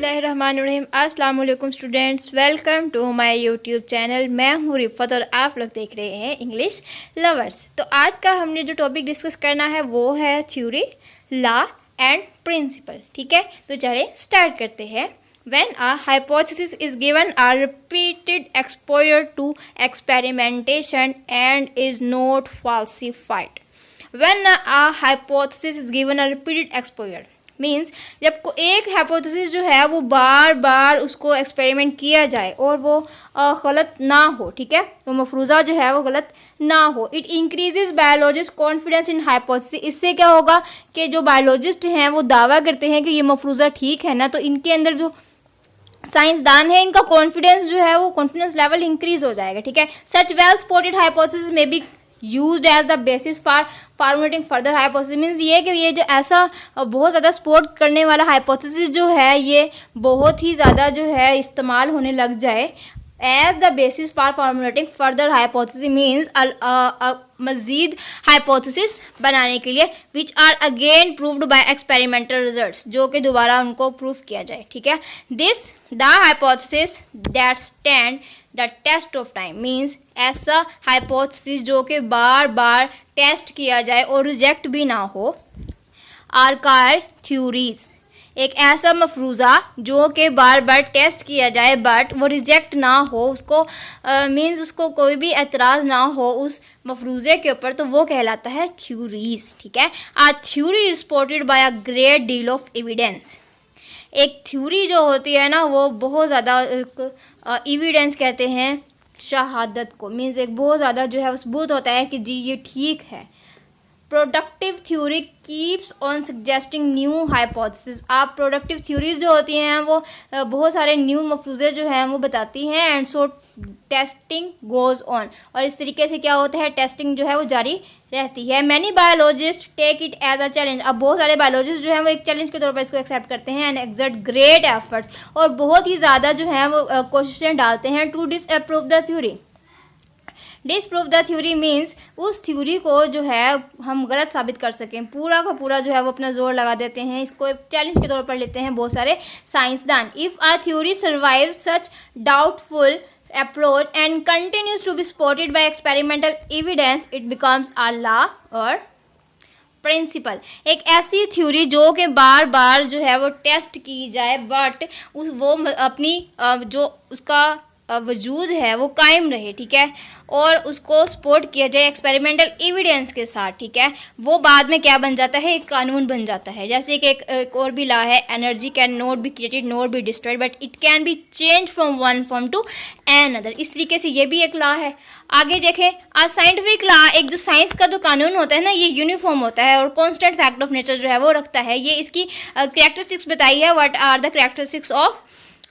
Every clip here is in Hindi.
बिस्मिल्लाहिर्रहमानिर्रहीम। अस्सलाम वालेकुम students, welcome to my YouTube channel. मैं हूँ रिफ़त और आप लोग देख रहे हैं इंग्लिश लवर्स। तो आज का हमने जो टॉपिक डिस्कस करना है वो है थ्योरी, लॉ एंड प्रिंसिपल। ठीक है, तो चलिए स्टार्ट करते हैं। When a hypothesis is given a repeated exposure to experimentation and is not falsified. When a hypothesis is given a repeated exposure means जब को एक हाइपोथेसिस जो है वो बार बार उसको एक्सपेरिमेंट किया जाए और वो गलत ना हो, ठीक है, वो मफरूज़ा जो है वो गलत ना हो। It increases biologist confidence in hypothesis. इससे क्या होगा कि जो बायोलॉजिस्ट हैं वो दावा करते हैं कि ये मफरूज़ा ठीक है ना, तो इनके अंदर जो साइंसदान है इनका कॉन्फिडेंस जो है वो कॉन्फिडेंस लेवल इंक्रीज हो जाएगा। ठीक है, such well supported hypothesis may be used as the basis for formulating further hypothesis. Means ये कि ये जो ऐसा बहुत ज़्यादा सपोर्ट करने वाला हाइपोथेसिस जो है ये बहुत ही ज़्यादा जो है इस्तेमाल होने लग जाए as the basis for formulating further hypothesis. Means मज़ीद हाइपोथेसिस बनाने के लिए which are again proved by experimental results, जो कि दोबारा उनको प्रूव किया जाए। ठीक है, this the hypothesis that stand the test of time. Means ऐसा हाइपोथेसिस जो कि बार बार टेस्ट किया जाए और रिजेक्ट भी ना हो, आर कॉल्ड थ्योरीज। एक ऐसा मफरूज़ा जो कि बार बार टेस्ट किया जाए बट वो रिजेक्ट ना हो, उसको मीन्स उसको कोई भी एतराज़ ना हो उस मफरूज़े के ऊपर, तो वो कहलाता है थ्योरीज। ठीक है, a theory is supported by a great deal of evidence. एक थ्योरी जो होती है ना वो बहुत ज़्यादा एविडेंस कहते हैं शहादत को। मीन्स एक बहुत ज़्यादा जो है सबूत होता है कि जी ये ठीक है। Productive theory keeps on suggesting new hypothesis. आप प्रोडक्टिव थ्योरीज जो होती हैं वो बहुत सारे न्यू मफरूज़े जो हैं वो बताती हैं and so testing goes on. और इस तरीके से क्या होता है, टेस्टिंग जो है वो जारी रहती है। Many biologists take it as a challenge. अब बहुत सारे बायोलॉजिस्ट जो हैं वो एक चैलेंज के तौर पर इसको एक्सेप्ट करते हैं एंड एक्सर्ट ग्रेट एफर्ट्स, और बहुत ही ज़्यादा जो है वो कोशिशें डालते हैं to disapprove the theory. Disprove the theory means उस थ्योरी को जो है हम गलत साबित कर सकें, पूरा का पूरा जो है वो अपना जोर लगा देते हैं, इसको एक चैलेंज के तौर पर लेते हैं बहुत सारे साइंसदान। If a theory survive such doubtful approach and continues to be supported by experimental evidence, it becomes a law और प्रिंसिपल। एक ऐसी थ्योरी जो कि बार बार जो है वो टेस्ट की जाए बट वो अपनी जो उसका वजूद है वो कायम रहे, ठीक है, और उसको सपोर्ट किया जाए एक्सपेरिमेंटल एविडेंस के साथ, ठीक है, वो बाद में क्या बन जाता है, एक कानून बन जाता है। जैसे कि एक और भी लॉ है, energy can not be created not be destroyed but it can be change from one form to another. इस तरीके से ये भी एक लॉ है। आगे देखें, आ साइंटिफिक लॉ, एक जो साइंस का जो कानून होता है ना ये यूनिफॉर्म होता है और कॉन्स्टेंट फैक्ट ऑफ नेचर जो है वो रखता है। ये इसकी कैरेक्टरिस्टिक्स बताई है, what are the characteristics of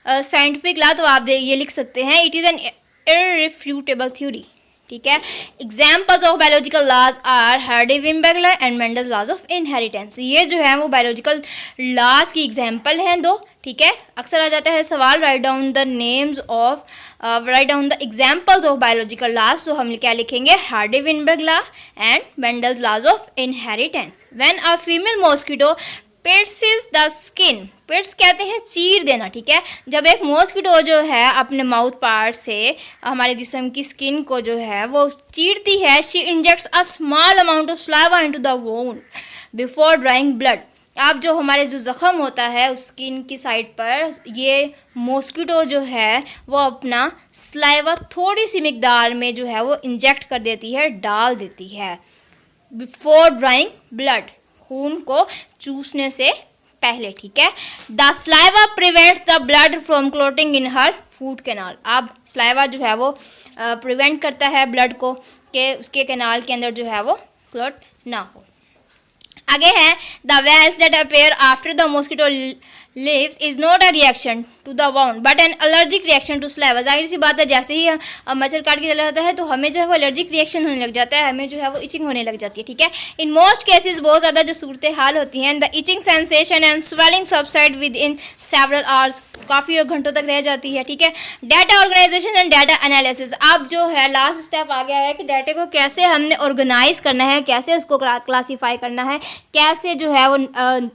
scientific law. तो आप ये लिख सकते हैं, it is an irrefutable theory. ठीक है, examples of biological laws are Hardy Weinberg law and Mendel's laws of inheritance. ये जो है वो बायोलॉजिकल लॉज की एग्जाम्पल हैं दो। ठीक है, अक्सर आ जाता है सवाल, write down the names of write down the examples of biological laws. तो हम क्या लिखेंगे, Hardy Weinberg law and Mendel's laws of inheritance. When a female mosquito pits the skin, pits कहते हैं चीर देना। ठीक है, जब एक मॉस्किटो जो है अपने माउथ पार्ट से हमारे जिस्म की स्किन को जो है वो चीरती है, she injects a small amount of saliva into the wound before drawing blood. अब जो हमारे जो ज़ख़म होता है उस स्किन की साइड पर, ये मॉस्किटो जो है वो अपना सलाइवा थोड़ी सी मिकदार में जो है वो इंजेक्ट कर देती है, डाल देती है, बिफोर ड्राइंग ब्लड, खून को चूसने से पहले। ठीक है, the saliva prevents the blood from clotting in her food canal. अब सलाइवा जो है वो प्रिवेंट करता है ब्लड को कि उसके कैनाल के अंदर जो है वो क्लॉट ना हो। आगे है, the welts that appear after the mosquito leaves is not a reaction to the wound but an allergic reaction to saliva. जाहिर सी बात है, जैसे ही मच्छर काट के चला जाता है तो हमें जो है वो एलर्जिक रिएक्शन होने लग जाता है, हमें जो है वो इचिंग होने लग जाती है, ठीक है। इन मोस्ट केसेस बहुत ज़्यादा जो सूरत हाल होती हैं, the itching sensation and swelling subside within several hours, काफ़ी घंटों तक रह जाती है, ठीक है। Data organisation and data analysis, अब जो है लास्ट स्टेप आ गया है कि डाटा को कैसे हमने ऑर्गेनाइज करना है, कैसे उसको क्लासीफाई करना है, कैसे जो है वो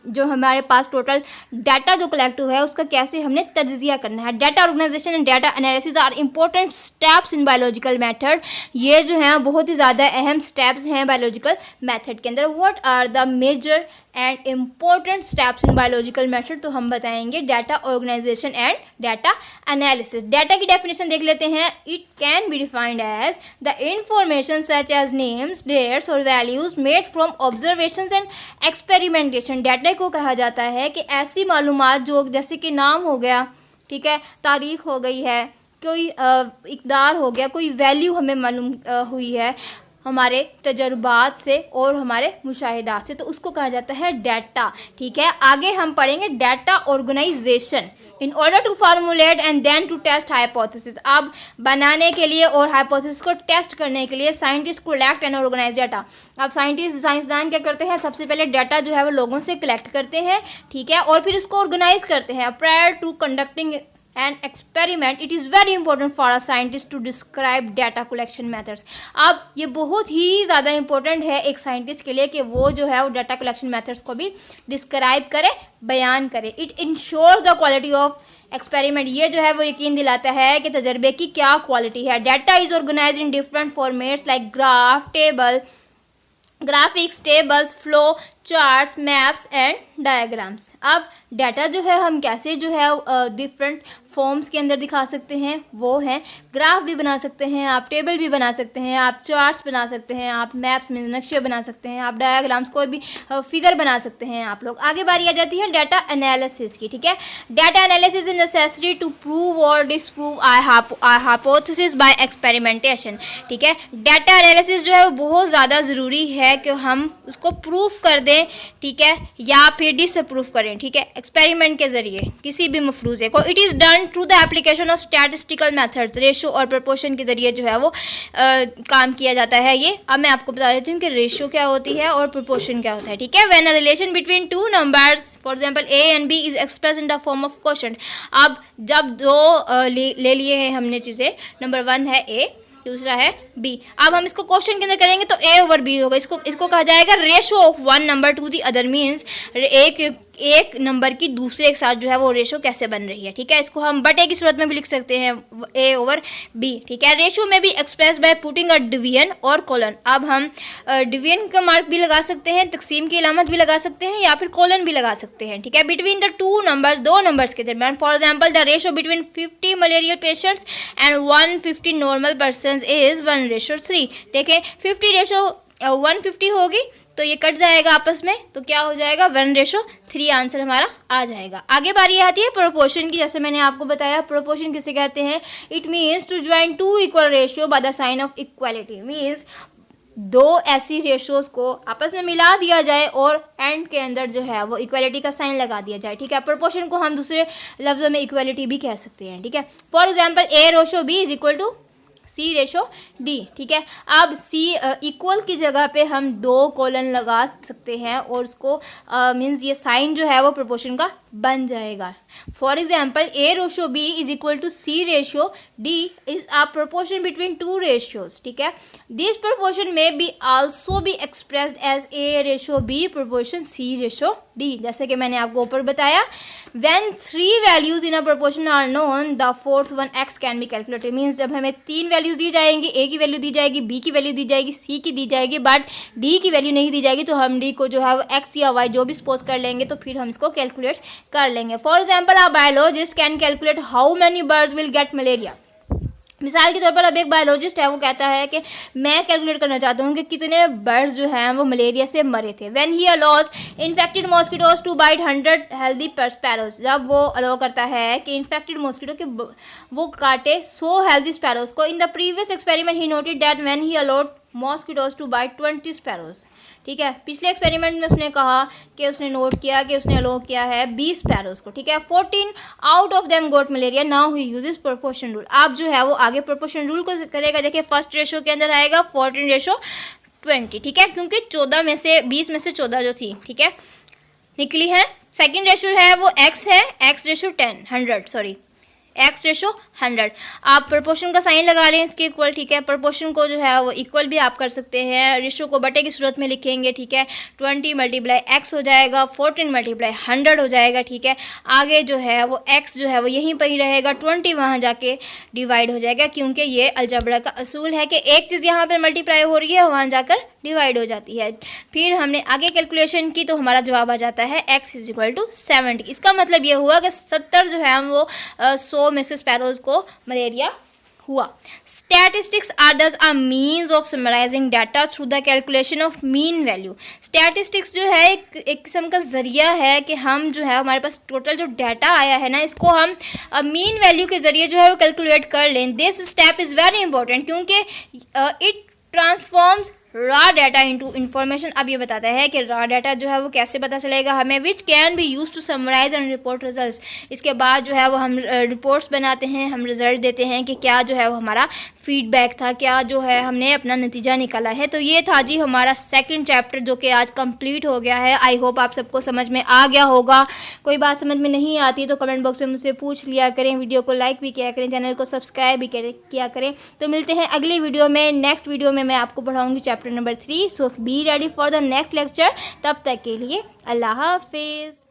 जो हमारे पास टोटल डाटा जो कलेक्ट हुआ है उसका कैसे हमने तज्जिया करना है। Data organisation and data analysis are important steps in biological method, ये जो है बहुत ही ज़्यादा अहम स्टेप्स हैं बायोलॉजिकल मेथड के अंदर। What are the major and important steps in biological method, तो हम बताएंगे data organisation and data analysis. Data की डेफिनेशन देख लेते हैं। It can be defined as the information such as names, dates और values made from observations and experimentation. Data को कहा जाता है कि ऐसी मालूमात जो जैसे कि नाम हो गया, ठीक है, तारीख हो गई है, कोई इकदार हो गया, कोई वैल्यू हमें मालूम हुई है हमारे तजुर्बात से और हमारे मुशाहिदात से, तो उसको कहा जाता है डाटा, ठीक है। आगे हम पढ़ेंगे data organization. In order to formulate and then to test hypothesis, अब बनाने के लिए और हाइपोथेसिस को टेस्ट करने के लिए scientist collect and organize data. अब साइंसदान क्या करते हैं, सबसे पहले डाटा जो है वो लोगों से कलेक्ट करते हैं, ठीक है, और फिर उसको ऑर्गेनाइज करते हैं। Prior to conducting an experiment it is very important for a scientist to describe data collection methods. अब ये बहुत ही ज़्यादा इंपॉर्टेंट है एक साइंटिस्ट के लिए कि वो जो है वो डाटा कलेक्शन मेथड्स को भी डिस्क्राइब करे, बयान करे। It ensures the quality of experiment, ये जो है वो यकीन दिलाता है कि तजर्बे की क्या क्वालिटी है। Data is organize in different formats like graph, table, graphics, tables, flow charts, maps and diagrams. अब डाटा जो है हम कैसे जो है डिफरेंट फॉर्म्स के अंदर दिखा सकते हैं, वो हैं ग्राफ भी बना सकते हैं आप, टेबल भी बना सकते हैं आप, चार्ट्स बना सकते हैं आप, मैप्स में नक्शे बना सकते हैं आप, डायग्राम्स कोई भी फिगर बना सकते हैं आप लोग। आगे बारी आ जाती है डाटा एनालिसिस की, ठीक है। Data analysis is necessary to prove or disprove hypothesis by experimentation, ठीक है। डाटा एनालिसिस जो है वो बहुत ज़्यादा ज़रूरी है कि हम उसको प्रूफ कर दें, ठीक है, या फिर डिसअप्रूव करें, ठीक है, एक्सपेरिमेंट के जरिए किसी भी मफरूज़े को। It is done through the application of statistical methods, ratio और प्रपोर्शन के जरिए जो है वो काम किया जाता है। ये अब मैं आपको बता देती हूँ कि रेशो क्या होती है और प्रपोर्शन क्या होता है, ठीक है। When a relation between two numbers for example A and B is express in the form of quotient. अब जब दो ले लिए हैं हमने चीज़ें, नंबर 1 है ए, दूसरा है बी, अब हम इसको क्वेश्चन के अंदर करेंगे तो ए ओवर बी होगा। इसको कहा जाएगा ratio of one number to the other, means एक नंबर की दूसरे के साथ जो है वो रेशो कैसे बन रही है, ठीक है। इसको हम बटे की सूरत में भी लिख सकते हैं, ए ओवर बी, ठीक है। रेशो में भी express by putting a division और कॉलन। अब हम डिवीजन का मार्क भी लगा सकते हैं, तकसीम की इलामत भी लगा सकते हैं, या फिर कॉलन भी लगा सकते हैं, ठीक है। बिटवीन द टू नंबर्स, दो नंबर्स के दरमियान, for example the ratio between 50 malarial patients and 150 normal person is 1:3। देखें 50 रेशो 150 होगी तो ये कट जाएगा आपस में, तो क्या हो जाएगा 1:3 आंसर हमारा आ जाएगा। आगे बारी आती है प्रोपोर्शन की। जैसे मैंने आपको बताया प्रोपोर्शन किसे कहते हैं, it means to join two equal ratio by the sign of equality, means दो ऐसी रेशियोज को आपस में मिला दिया जाए और एंड के अंदर जो है वो इक्वालिटी का साइन लगा दिया जाए, ठीक है। प्रोपोर्शन को हम दूसरे लफ्ज़ों में इक्वालिटी भी कह सकते हैं, ठीक है। For example A ratio B is equal to C ratio D, ठीक है। अब सी इक्वल की जगह पे हम 2 कॉलन लगा सकते हैं और उसको मीन्स ये साइन जो है वो प्रोपोर्शन का बन जाएगा। For example A ratio B is equal to C ratio D is a proportion between two ratios, ठीक है। This proportion may be also be expressed as A ratio B proportion C ratio D, जैसे कि मैंने आपको ऊपर बताया। When 3 values in a proportion are known the fourth one X can be calculated, means जब हमें 3 वैल्यूज दी जाएंगी, ए की वैल्यू दी जाएगी, बी की वैल्यू दी जाएगी, सी की दी जाएगी, बट डी की वैल्यू नहीं दी जाएगी, तो हम डी को जो है वो एक्स या वाई जो भी सपोज कर लेंगे तो फिर हम इसको कैलकुलेट कर लेंगे। For example a biologist can calculate how many birds will get malaria. मिसाल के तौर पर अब एक बायोलॉजिस्ट है, वो कहता है कि मैं कैलकुलेट करना चाहता हूँ कि कितने बर्ड्स जो हैं वो मलेरिया से मरे थे। When he allows infected mosquitoes to bite 100 healthy sparrows, जब वो अलाउ करता है कि इन्फेक्टेड मॉस्किटो के वो काटे 100 हेल्दी स्पैरोज को। In the previous experiment he noted that when he allowed mosquitoes to bite 20 sparrows. ठीक है, पिछले एक्सपेरिमेंट में उसने कहा कि उसने नोट किया कि उसने अलो किया है 20 स्पैरोज को। ठीक है, 14 out of them got malaria. Now he uses proportion rule. आप जो है वो आगे प्रोपोर्शन रूल को करेगा। देखिए फर्स्ट रेशो के अंदर आएगा 14:20। ठीक है, क्योंकि 14 में से 20 में से 14 जो थी, ठीक है, निकली है। सेकेंड रेशो है वो x है, x/100। आप प्रपोर्शन का साइन लगा लें इसके इक्वल। ठीक है, प्रपोर्शन को जो है वो इक्वल भी आप कर सकते हैं, रेशो को बटे की सूरत में लिखेंगे। ठीक है, 20 × x हो जाएगा, 14 × 100 हो जाएगा। ठीक है, आगे जो है वो x जो है वो यहीं पर ही रहेगा, 20 वहाँ जाके डिवाइड हो जाएगा, क्योंकि ये अलजबरा का असूल है कि एक चीज़ यहाँ पर मल्टीप्लाई हो रही है, वहाँ जाकर डिवाइड हो जाती है। फिर हमने आगे कैलकुलेशन की तो हमारा जवाब आ जाता है x = 70। इसका मतलब ये हुआ कि 70 जो है वो 100 में से स्पैरोज को मलेरिया हुआ। Statistics are thus a means of summarizing data through the calculation of mean value. Statistics जो है एक किस्म का जरिया है कि हम जो है हमारे पास टोटल जो डाटा आया है ना, इसको हम मीन वैल्यू के ज़रिए जो है वो कैलकुलेट कर लें। This step is very important क्योंकि it transforms raw data into information. अब ये बताता है कि रॉ डाटा जो है वो कैसे पता चलेगा हमें, which can be use to summarize and report results. इसके बाद जो है वो हम रिपोर्ट्स बनाते हैं, हम रिजल्ट देते हैं कि क्या जो है वो हमारा फीडबैक था, क्या जो है हमने अपना नतीजा निकाला है। तो ये था जी हमारा सेकंड चैप्टर जो कि आज कंप्लीट हो गया है। आई होप आप सबको समझ में आ गया होगा। कोई बात समझ में नहीं आती तो कमेंट बॉक्स में मुझसे पूछ लिया करें, वीडियो को लाइक भी किया करें, चैनल को सब्सक्राइब भी किया करें। तो मिलते हैं अगली वीडियो में। नेक्स्ट वीडियो में मैं आपको पढ़ाऊँगी chapter number 3। So be ready for the next lecture. तब तक के लिए अल्लाह हाफिज़।